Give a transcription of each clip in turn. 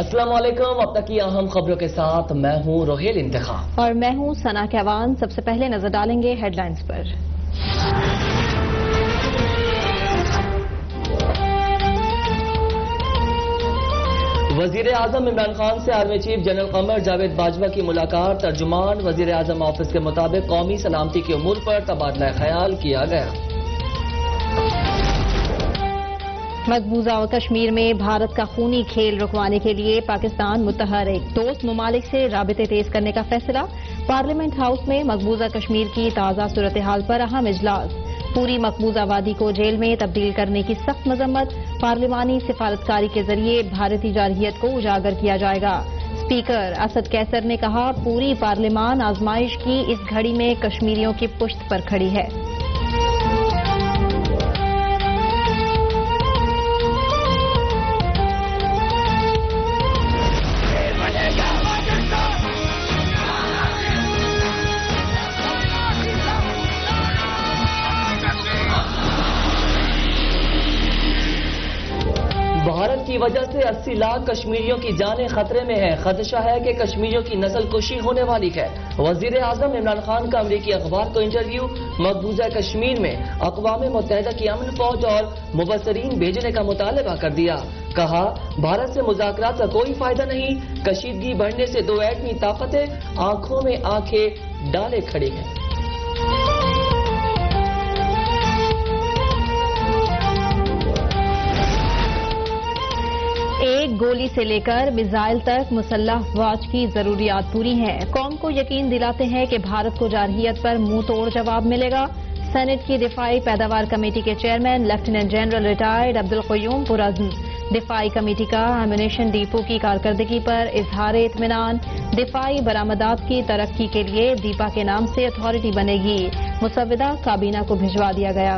السلام علیکم، اب تک کی اہم خبروں کے ساتھ میں ہوں روہیل انتخاب اور میں ہوں ثنا کیوان۔ سب سے پہلے نظر ڈالیں گے ہیڈ لائنز پر۔ وزیر اعظم عمران خان سے army chief general Qamar Javed Bajwa کی ملاقات۔ ترجمان وزیر اعظم آفس کے مطابق قومی سلامتی کے امور پر تبادلہ خیال کیا گیا۔ مقبوضہ کشمیر میں بھارت کا خونی کھیل رکوانے کے لیے پاکستان متحرک، دوست ممالک سے رابطے تیز کرنے کا فیصلہ۔ پارلیمنٹ ہاؤس میں مقبوضہ کشمیر کی تازہ صورتحال پر اہم اجلاس۔ پوری مقبوضہ وادی کو جیل میں تبدیل کرنے کی سخت مذمت۔ پارلیمانی سفارتکاری کے ذریعے بھارتی جارحیت کو اجاگر کیا جائے گا۔ اسپیکر اسد کیسر نے کہا، پوری پارلیمان آزمائش کی اس گھڑی میں کشمیریوں کی پشت پر کھڑی ہے۔ بھارت کی وجہ سے 80 لاکھ کشمیریوں کی جانیں خطرے میں ہیں۔ خدشہ ہے کہ کشمیریوں کی نسل کشی ہونے والی ہے۔ وزیر اعظم عمران خان کا امریکی اخبار کو انٹرویو۔ مقبوضہ کشمیر میں اقوام متحدہ کی امن فوج اور مبصرین بھیجنے کا مطالبہ کر دیا۔ کہا، بھارت سے مذاکرات کا کوئی فائدہ نہیں۔ کشیدگی بڑھنے سے دو ایٹمی طاقتیں آنکھوں میں آنکھیں ڈالے کھڑی ہیں۔ ایک گولی سے لے کر میزائل تک مسلح افواج کی ضروریات پوری ہیں۔ قوم کو یقین دلاتے ہیں کہ بھارت کو جارحیت پر منہ توڑ جواب ملے گا۔ سینٹ کی دفاعی پیداوار کمیٹی کے chairman lieutenant general retired Abdul Qayyum پرعزم۔ دفاعی کمیٹی کا ایمونیشن ڈیپو کی کارکردگی پر اظہار اطمینان۔ دفاعی برآمدات کی ترقی کے لیے دیپا کے نام سے اتھارٹی بنے گی۔ مسودہ کابینہ کو بھجوا دیا گیا۔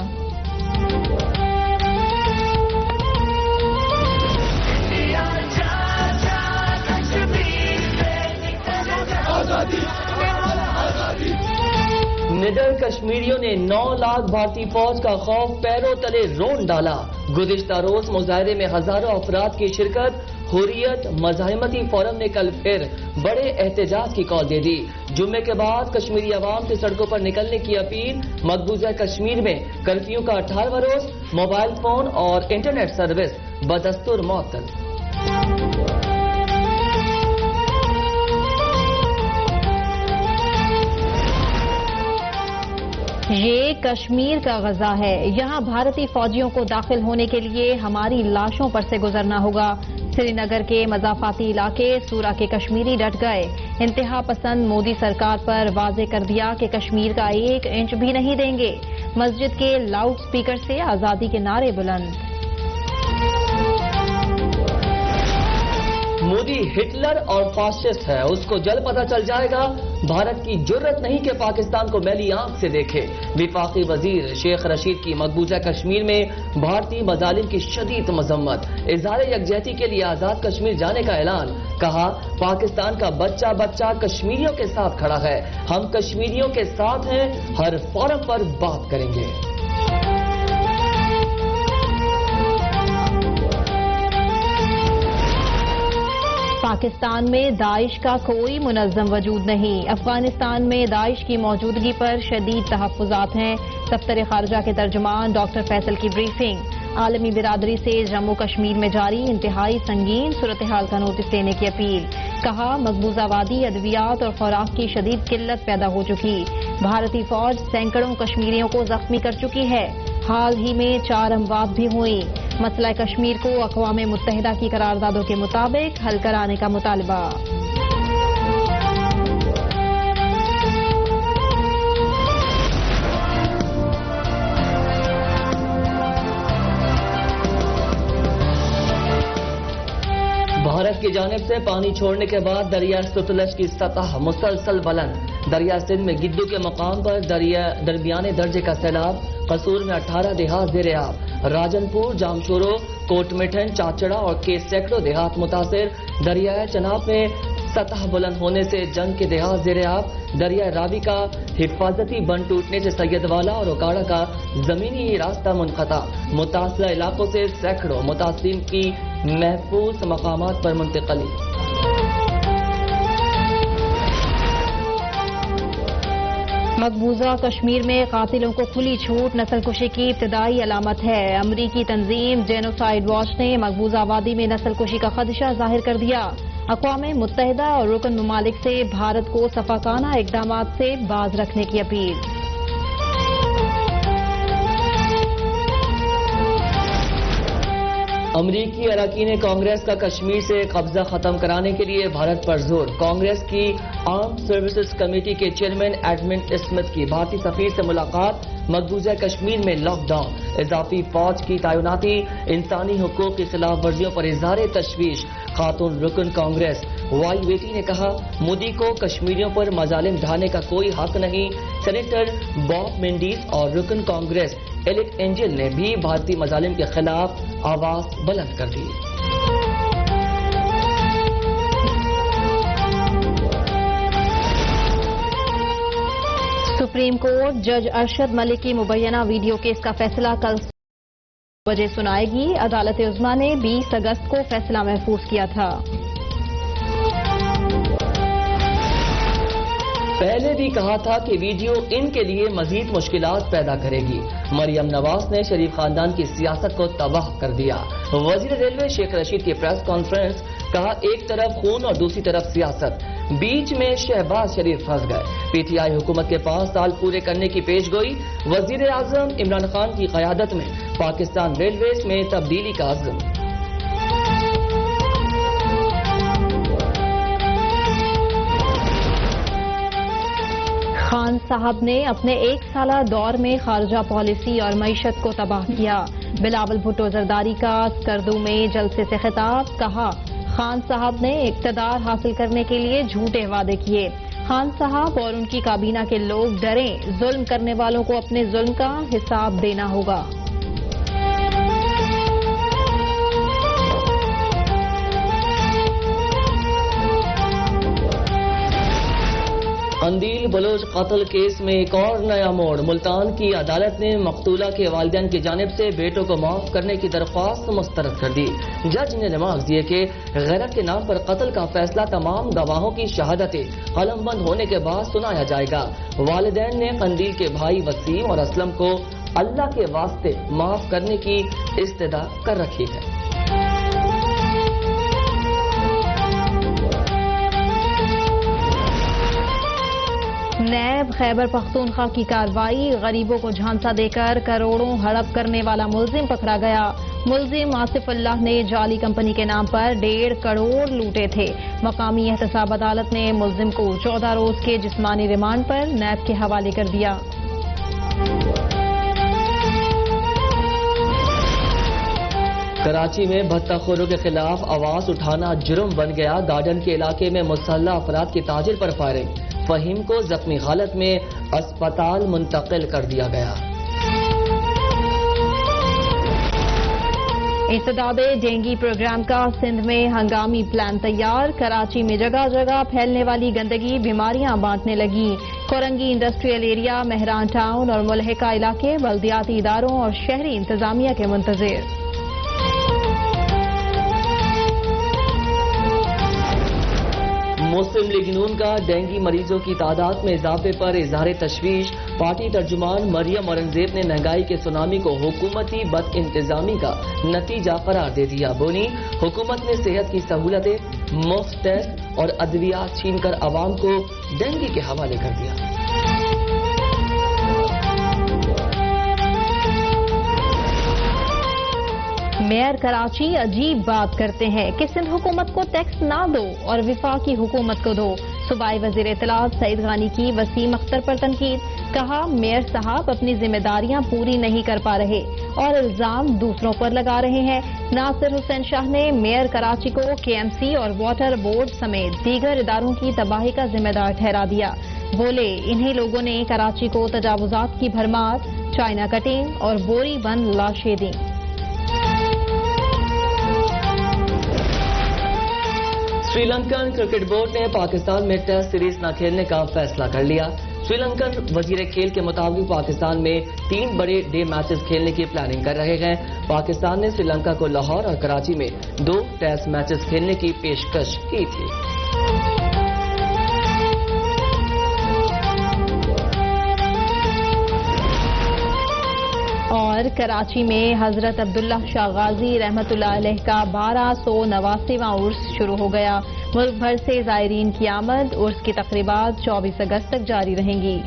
نڈر کشمیریوں نے 9 لاکھ بھارتی فوج کا خوف پیروں تلے رون ڈالا۔ گزشتہ روز مظاہرے میں ہزاروں افراد کی شرکت۔ حریت مزاحمتی فورم نے کل پھر بڑے احتجاج کی کال دے دی۔ جمعے کے بعد کشمیری عوام سے سڑکوں پر نکلنے کی اپیل۔ مقبوضہ کشمیر میں کرفیو کا 18واں روز۔ موبائل فون اور انٹرنیٹ سروس بدستور معطل۔ یہ کشمیر کا غزہ ہے، یہاں بھارتی فوجیوں کو داخل ہونے کے لیے ہماری لاشوں پر سے گزرنا ہوگا۔ سری نگر کے مضافاتی علاقے سورا کے کشمیری ڈٹ گئے۔ انتہا پسند مودی سرکار پر واضح کر دیا کہ کشمیر کا 1 انچ بھی نہیں دیں گے۔ مسجد کے لاؤڈ سپیکر سے آزادی کے نعرے بلند۔ مودی ہٹلر اور فاسسٹ ہے، اس کو جلد پتہ چل جائے گا۔ بھارت کی جرت نہیں کہ پاکستان کو میلی آنکھ سے دیکھے۔ وفاقی وزیر شیخ رشید کی مقبوضہ کشمیر میں بھارتی مظالم کی شدید مذمت۔ اظہار یکجہتی کے لیے آزاد کشمیر جانے کا اعلان۔ کہا، پاکستان کا بچہ بچہ کشمیریوں کے ساتھ کھڑا ہے۔ ہم کشمیریوں کے ساتھ ہیں، ہر فورم پر بات کریں گے۔ پاکستان میں داعش کا کوئی منظم وجود نہیں۔ افغانستان میں داعش کی موجودگی پر شدید تحفظات ہیں۔ دفتر خارجہ کے ترجمان ڈاکٹر فیصل کی بریفنگ۔ عالمی برادری سے جموں کشمیر میں جاری انتہائی سنگین صورتحال کا نوٹس لینے کی اپیل۔ کہا، مقبوضہ وادی ادویات اور خوراک کی شدید قلت پیدا ہو چکی۔ بھارتی فوج سینکڑوں کشمیریوں کو زخمی کر چکی ہے۔ حال ہی میں 4 اموات بھی ہوئیں۔ مسئلہ کشمیر کو اقوام متحدہ کی قراردادوں کے مطابق حل کرانے کا مطالبہ۔ بھارت کی جانب سے پانی چھوڑنے کے بعد دریا ستلج کی سطح مسلسل بلند۔ دریا سندھ میں گدو کے مقام پر درمیانے درجے کا سیلاب۔ قصور میں 18 دیہات زیر آب۔ راجن پور، جامشورو، کوٹ مٹھن، چاچڑا اور کے سینکڑوں دیہات متاثر۔ دریائے چناب میں سطح بلند ہونے سے جنگ کے دیہات زیر آب۔ دریا راوی کا حفاظتی بند ٹوٹنے سے سید والا اور اوکاڑا کا زمینی راستہ منقطع۔ متاثرہ علاقوں سے سینکڑوں متاثرین کی محفوظ مقامات پر منتقلی۔ مقبوضہ کشمیر میں قاتلوں کو کھلی چھوٹ نسل کشی کی ابتدائی علامت ہے۔ امریکی تنظیم جینوسائیڈ واچ نے مقبوضہ آبادی میں نسل کشی کا خدشہ ظاہر کر دیا۔ اقوام متحدہ اور رکن ممالک سے بھارت کو صفاقانہ اقدامات سے باز رکھنے کی اپیل۔ امریکی اراکین کانگریس کا کشمیر سے قبضہ ختم کرانے کے لیے بھارت پر زور۔ کانگریس کی آرمڈ سروسز کمیٹی کے چیئرمین ایڈمنڈ اسمتھ کی بھارتی سفیر سے ملاقات۔ مقبوضہ کشمیر میں لاک ڈاؤن، اضافی فوج کی تعیناتی، انسانی حقوق کی خلاف ورزیوں پر اظہار تشویش۔ خاتون رکن کانگریس وائی ویٹی نے کہا، مودی کو کشمیریوں پر مظالم ڈھانے کا کوئی حق نہیں۔ سینیٹر باب مینڈیز اور رکن کانگریس ایلک اینجل نے بھی بھارتی مظالم کے خلاف آواز بلند کر دی۔ سپریم کورٹ جج ارشد ملک کی مبینہ ویڈیو کیس کا فیصلہ کل بجے سنائے گی۔ عدالت عظمیٰ نے 20 اگست کو فیصلہ محفوظ کیا تھا۔ پہلے بھی کہا تھا کہ ویڈیو ان کے لیے مزید مشکلات پیدا کرے گی۔ مریم نواز نے شریف خاندان کی سیاست کو تباہ کر دیا۔ وزیر ریلوے شیخ رشید کی پریس کانفرنس، کہا ایک طرف خون اور دوسری طرف سیاست، بیچ میں شہباز شریف پھنس گئے۔ پی ٹی آئی حکومت کے 5 سال پورے کرنے کی پیش گوئی۔ وزیر اعظم عمران خان کی قیادت میں پاکستان ریلویز میں تبدیلی کا عزم۔ خان صاحب نے اپنے 1 سالہ دور میں خارجہ پالیسی اور معیشت کو تباہ کیا۔ بلاول بھٹو زرداری کا اسکردو میں جلسے سے خطاب، کہا خان صاحب نے اقتدار حاصل کرنے کے لیے جھوٹے وعدے کیے۔ خان صاحب اور ان کی کابینہ کے لوگ ڈریں، ظلم کرنے والوں کو اپنے ظلم کا حساب دینا ہوگا۔ قندیل بلوچ قتل کیس میں ایک اور نیا موڑ۔ ملتان کی عدالت نے مقتولہ کے والدین کی جانب سے بیٹوں کو معاف کرنے کی درخواست مسترد کر دی۔ جج نے ریمارکس دیے کہ غیرت کے نام پر قتل کا فیصلہ تمام گواہوں کی شہادتیں قلم بند ہونے کے بعد سنایا جائے گا۔ والدین نے قندیل کے بھائی وسیم اور اسلم کو اللہ کے واسطے معاف کرنے کی استدعا کر رکھی ہے۔ نیب خیبر پختونخوا کی کارروائی، غریبوں کو جھانسا دے کر کروڑوں ہڑپ کرنے والا ملزم پکڑا گیا۔ ملزم آصف اللہ نے جعلی کمپنی کے نام پر 1.5 کروڑ لوٹے تھے۔ مقامی احتساب عدالت نے ملزم کو 14 روز کے جسمانی ریمانڈ پر نیب کے حوالے کر دیا۔ کراچی میں بھتہ خوروں کے خلاف آواز اٹھانا جرم بن گیا۔ گارڈن کے علاقے میں مسلح افراد کی تاجر پر فائرنگ، فہیم کو زخمی حالت میں اسپتال منتقل کر دیا گیا۔ انسداد ڈینگی پروگرام کا سندھ میں ہنگامی پلان تیار۔ کراچی میں جگہ جگہ پھیلنے والی گندگی بیماریاں بانٹنے لگی۔ Korangi industrial area, Mehran town اور ملحقہ علاقے بلدیاتی اداروں اور شہری انتظامیہ کے منتظر۔ مسلم لیگ نون کا ڈینگی مریضوں کی تعداد میں اضافے پر اظہار تشویش۔ پارٹی ترجمان مریم اورنگزیب نے مہنگائی کے سونامی کو حکومتی بد انتظامی کا نتیجہ قرار دے دیا۔ بونی، حکومت نے صحت کی سہولتیں، مفت ٹیسٹ اور ادویات چھین کر عوام کو ڈینگی کے حوالے کر دیا۔ میئر کراچی عجیب بات کرتے ہیں کہ سندھ حکومت کو ٹیکس نہ دو اور وفاقی حکومت کو دو۔ صوبائی وزیر اطلاعات سعید غانی کی وسیم اختر پر تنقید، کہا میئر صاحب اپنی ذمہ داریاں پوری نہیں کر پا رہے اور الزام دوسروں پر لگا رہے ہیں۔ ناصر حسین شاہ نے میئر کراچی کو کے ایم سی اور واٹر بورڈ سمیت دیگر اداروں کی تباہی کا ذمہ دار ٹھہرا دیا۔ بولے انہی لوگوں نے کراچی کو تجاوزات کی بھرمار، چائنا کٹنگ اور بوری بند لاشیں دیں۔ سری لنکن کرکٹ بورڈ نے پاکستان میں ٹیسٹ سیریز نہ کھیلنے کا فیصلہ کر لیا۔ سری لنکن وزیر کھیل کے مطابق پاکستان میں 3 بڑے ڈے میچز کھیلنے کی پلاننگ کر رہے ہیں. پاکستان نے سری لنکا کو لاہور اور کراچی میں 2 ٹیسٹ میچز کھیلنے کی پیشکش کی تھی. اور کراچی میں حضرت عبداللہ شاہ غازی رحمت اللہ علیہ کا 1289واں عرس شروع ہو گیا. ملک بھر سے زائرین کی آمد. عرس کی تقریبات 24 اگست تک جاری رہیں گی.